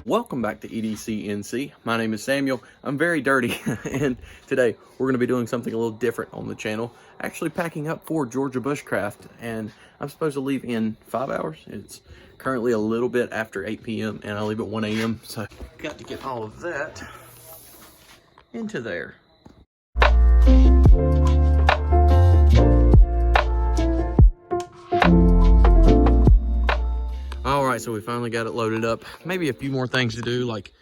Welcome back to EDCNC. My name is Samuel. I'm very dirty, and today we're going to be doing something a little different on the channel. Actually packing up for Georgia Bushcraft, and I'm supposed to leave in 5 hours. It's currently a little bit after 8 p.m. and I leave at 1 a.m. So got to get all of that into there. All right, so we finally got it loaded up. Maybe a few more things to do, like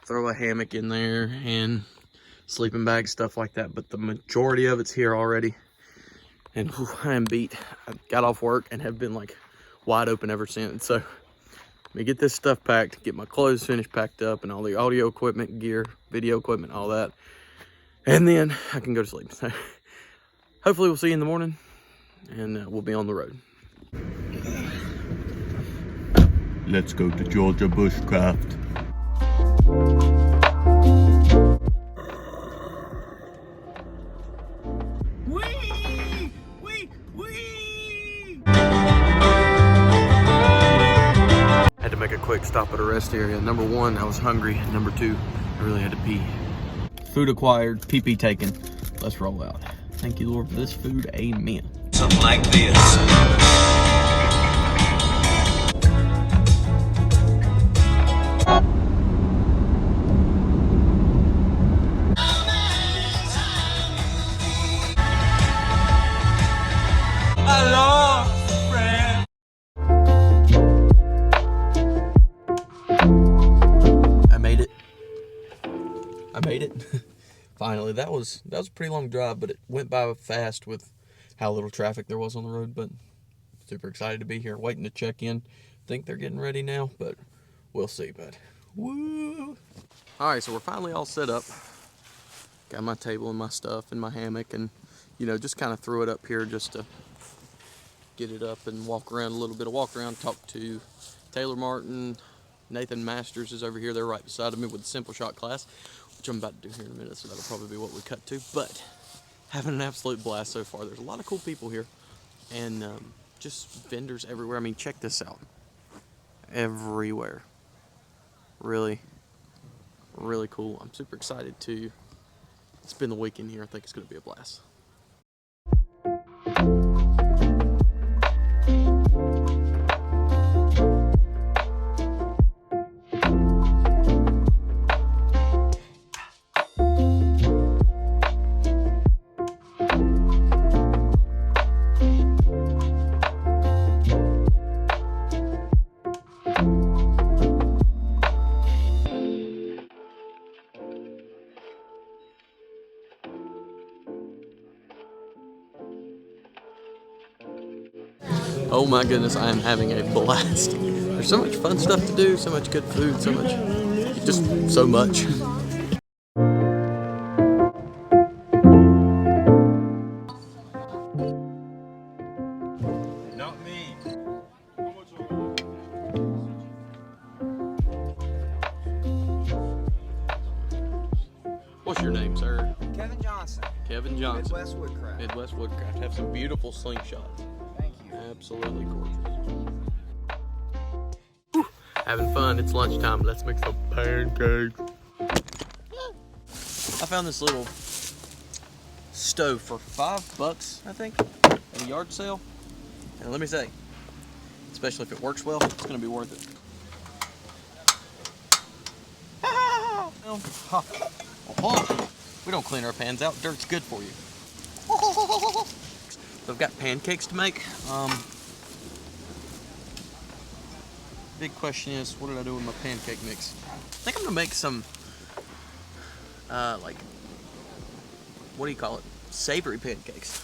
throw a hammock in there and sleeping bags, stuff like that. But the majority of it's here already. And whew, I am beat. I got off work and have been like wide open ever since. So let me get this stuff packed, get my clothes finished packed up and all the audio equipment, gear, video equipment, all that. And then I can go to sleep. So hopefully we'll see you in the morning and we'll be on the road. Let's go to Georgia Bushcraft. Wee! Wee! Wee! Had to make a quick stop at a rest area. Number one, I was hungry. Number two, I really had to pee. Food acquired, pee-pee taken. Let's roll out. Thank you, Lord, for this food. Amen. Something like this. I made it. Finally, that was a pretty long drive, but it went by fast with how little traffic there was on the road. But super excited to be here, waiting to check in. Think they're getting ready now, but we'll see. But woo! All right, so we're finally all set up. Got my table and my stuff and my hammock, and you know, just kind of threw it up here just to get it up and walk around a little bit. Walk around, talk to Taylor Martin. Nathan Masters is over here. They're right beside me with the Simple Shot class, which I'm about to do here in a minute, so that'll probably be what we cut to. But having an absolute blast so far. There's a lot of cool people here, and just vendors everywhere. I mean, check this out. Everywhere. Really, really cool. I'm super excited to spend the weekend here. I think it's going to be a blast. Oh my goodness, I am having a blast. There's so much fun stuff to do, so much good food, so much, just so much. Not me. What's your name, sir? Kevin Johnson. Kevin Johnson. Midwest Woodcraft. Midwest Woodcraft. Have some beautiful slingshots. Thank you. Absolutely gorgeous. Whew. Having fun. It's lunchtime. Let's make some pancakes. I found this little stove for $5, I think, at a yard sale. And let me say, especially if it works well, it's going to be worth it. We don't clean our pans out. Dirt's good for you. So I've got pancakes to make. Big question is, what did I do with my pancake mix? I think I'm gonna make some, like, what do you call it? Savory pancakes.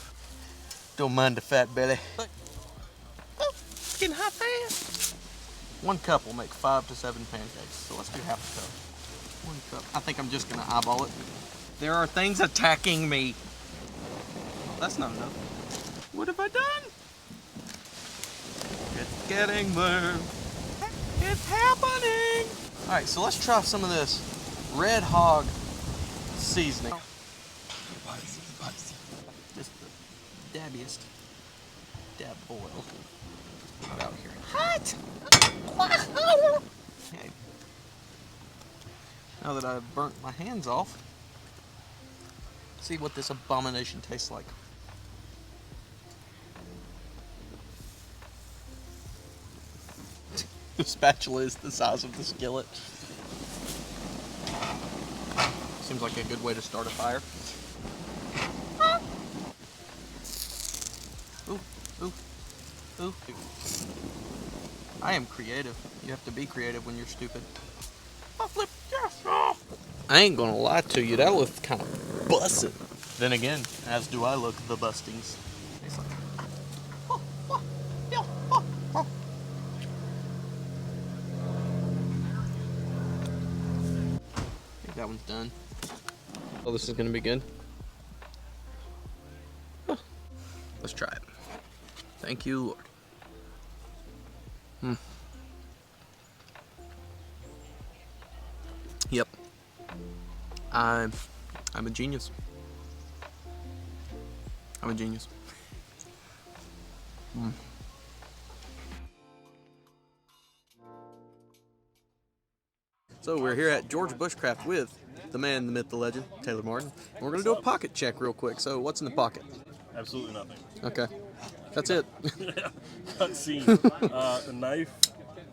Don't mind the fat belly. Look. Oh, it's getting hot fast. 1 cup will make 5 to 7 pancakes. So let's do half a cup. 1 cup. I think I'm just gonna eyeball it. There are things attacking me. Oh, that's not enough. What have I done? It's getting there. It's happening. Alright, so let's try some of this red hog seasoning. Just the dabbiest dab of oil. Right out here. Hot! Okay. Now that I've burnt my hands off, see what this abomination tastes like. The spatula is the size of the skillet. Seems like a good way to start a fire. Ooh, ooh, ooh. I am creative. You have to be creative when you're stupid. I flip, yes! Oh. I ain't gonna lie to you, that looked kind of bussin'. Then again, as do I look the bustings. Tastes like, oh, oh, yeah, oh, oh. I think that one's done. Oh, this is gonna be good. Huh. Let's try it. Thank you, Lord. Yep. I'm a genius. I'm a genius. So we're here at George Bushcraft with the man, the myth, the legend, Taylor Martin. And we're gonna do a pocket check real quick. So what's in the pocket? Absolutely nothing. Okay. That's it. Cutscene. The knife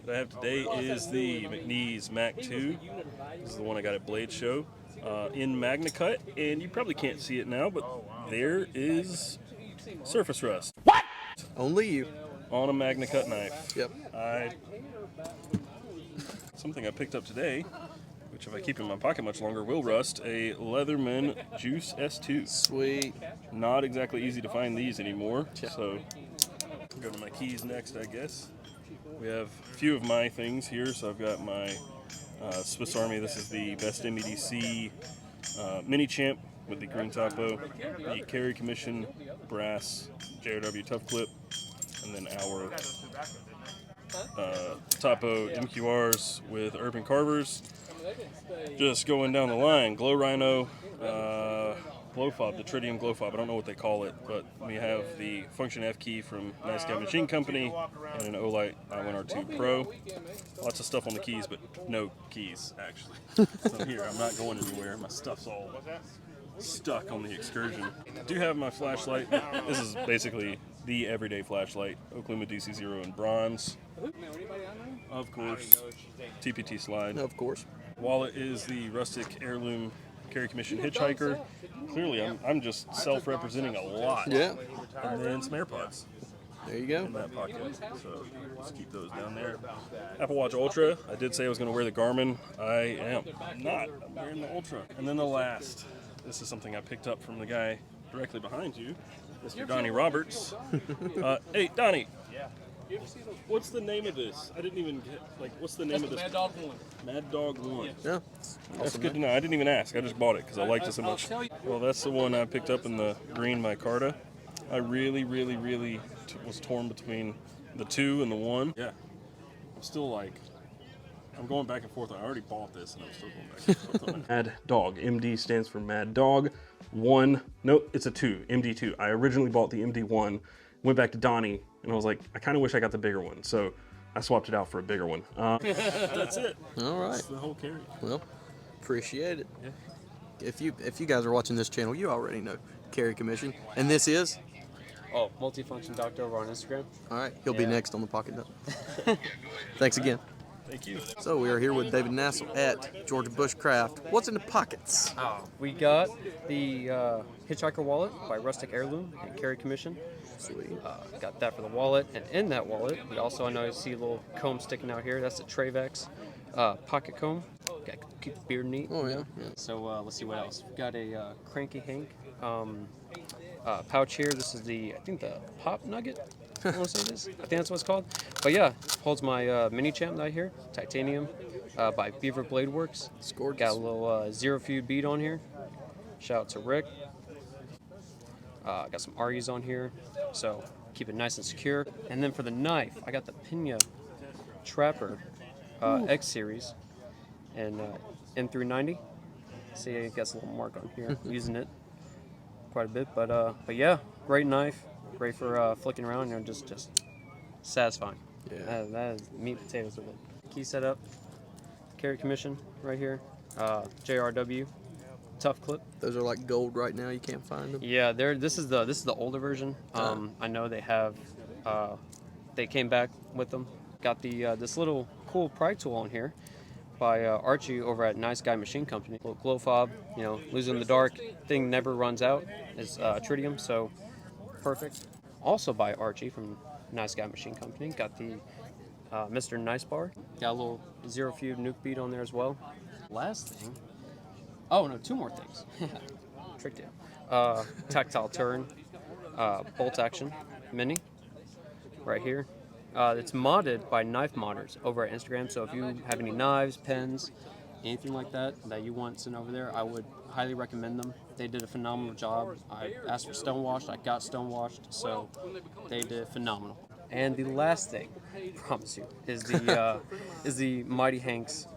that I have today is the McNeese Mac 2. This is the one I got at Blade Show in Shcallicutt, and you probably can't see it now, but there is surface rust. What? Only you. On a Shcallicutt knife. Yep. Something I picked up today, which if I keep in my pocket much longer will rust, a Leatherman Juice S2. Sweet. Not exactly easy to find these anymore, so I'll go to my keys next, I guess. We have a few of my things here, so I've got my Swiss Army. This is the Best MEDC Mini Champ with the green topo, the Carry Commission brass JRW Tough Clip, and then our topo MQRs with Urban Carvers. Just going down the line, Glow Rhino, glow fob, the tritium glow fob, I don't know what they call it, but we have the Function F key from Nice Guy Machine Company and an Olight i1R2 Pro. Lots of stuff on the keys, but no keys, actually. So here, I'm not going anywhere. My stuff's all stuck on the Excursion. I do have my flashlight. This is basically the everyday flashlight. Oakley DC Zero in bronze. Of course. TPT slide. Of course. Wallet is the rustic heirloom Carry Commission hitchhiker. Clearly, I'm just self-representing a lot. Yeah. And then some AirPods. There you go. In that pocket. So let's keep those down there. Apple Watch Ultra. I did say I was going to wear the Garmin. I am not. I'm wearing the Ultra. And then the last. This is something I picked up from the guy directly behind you, Mr. Donnie Roberts. Hey, Donnie. What's the name of this? I didn't even get, what's the name of this? Mad Dog 1. Mad Dog 1. Yeah. That's good to know. I didn't even ask. I just bought it because I liked it so much. Well, that's the one I picked up in the green micarta. I really was torn between the 2 and the 1. Yeah. I'm still I'm going back and forth. I already bought this and I'm still going back and forth on it. Mad Dog. MD stands for Mad Dog. 1. Nope, it's a 2. MD2. I originally bought the MD1. Went back to Donnie and I was like, I kind of wish I got the bigger one. So I swapped it out for a bigger one. That's it. All right. That's the whole carry. Well, appreciate it. Yeah. If you guys are watching this channel, you already know Carry Commission. And this is? Oh, Multifunction Doctor over on Instagram. All right. He'll be next on the Pocket Note. Thanks again. Thank you. So we are here with David Nassel at George Bushcraft. What's in the pockets? We got the Hitchhiker Wallet by Rustic Heirloom and Carry Commission. Sweet. Got that for the wallet, and in that wallet, we also, I know you see a little comb sticking out here. That's the Travex pocket comb. Got to keep the beard neat. Oh yeah. So let's see what else. We've got a Cranky Hank pouch here. This is I think the Pop Nugget. I want to say this. I think that's what it's called. But yeah, holds my mini champ right here, titanium, by Beaver Blade Works. Scored. Got a little zero feud bead on here. Shout out to Rick. Got some REs on here, so keep it nice and secure. And then for the knife, I got the Pina Trapper X Series. and M390. See, it gets a little mark on here. I'm using it quite a bit, but yeah, great knife, great for flicking around. You know, just satisfying. Yeah. That is meat and potatoes with it. Key setup, carry commission right here, JRW, tough clip. Those are like gold right now. You can't find them. Yeah, this is the older version. I know they have, they came back with them. Got the this little cool pry tool on here by Archie over at Nice Guy Machine Company. Little glow fob, you know, losing the dark. Thing never runs out. It's tritium, so perfect. Also by Archie from Nice Guy Machine Company. Got the Mr. Nice Bar. Got a little zero feud nuke bead on there as well. Last thing. Oh no, two more things. Tricked you. Tactile turn, bolt action mini, right here. It's modded by Knife Modders over at Instagram. So if you have any knives, pens, anything like that you want sent over there, I would highly recommend them. They did a phenomenal job. I asked for stonewashed, I got stonewashed, so they did phenomenal. And the last thing, I promise you, is the Mighty Hanks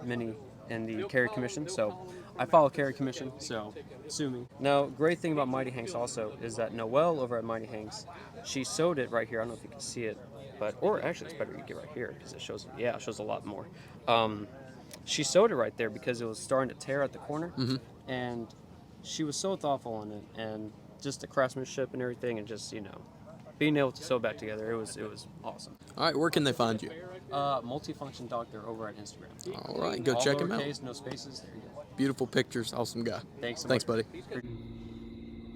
mini and the carry commission. So I follow carry commission, so sue me. Now, great thing about Mighty Hanks also is that Noelle over at Mighty Hanks, she sewed it right here. I don't know if you can see it, or actually it's better you get right here because it shows a lot more. She sewed it right there because it was starting to tear at the corner, and she was so thoughtful on it, and just the craftsmanship and everything, and just, you know, being able to sew back together, it was awesome. All right, where can they find you? Multifunction Doctor over at Instagram. All right, go check him out. No spaces. There you go. Beautiful pictures, awesome guy. Thanks so Thanks, much. buddy.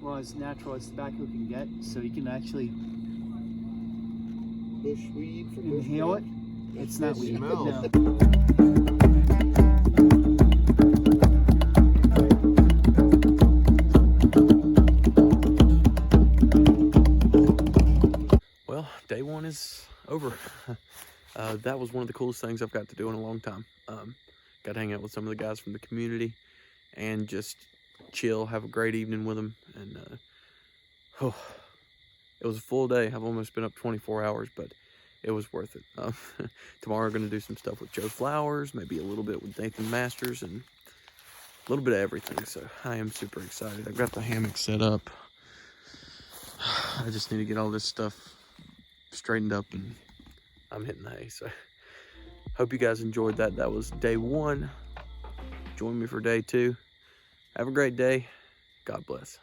Well, as natural as tobacco can get, so you can actually Bushweed for inhale it. Bushcraft. It's not weed. Smell. No. Well, day one is over. That was one of the coolest things I've got to do in a long time. Got to hang out with some of the guys from the community and just chill, have a great evening with them. And it was a full day. I've almost been up 24 hours, but it was worth it. Tomorrow we're going to do some stuff with Joe Flowers, maybe a little bit with Nathan Masters, and a little bit of everything. So I am super excited. I've got the hammock set up. I just need to get all this stuff straightened up, and I'm hitting the hay. So hope you guys enjoyed that. That was day one. Join me for day two. Have a great day. God bless.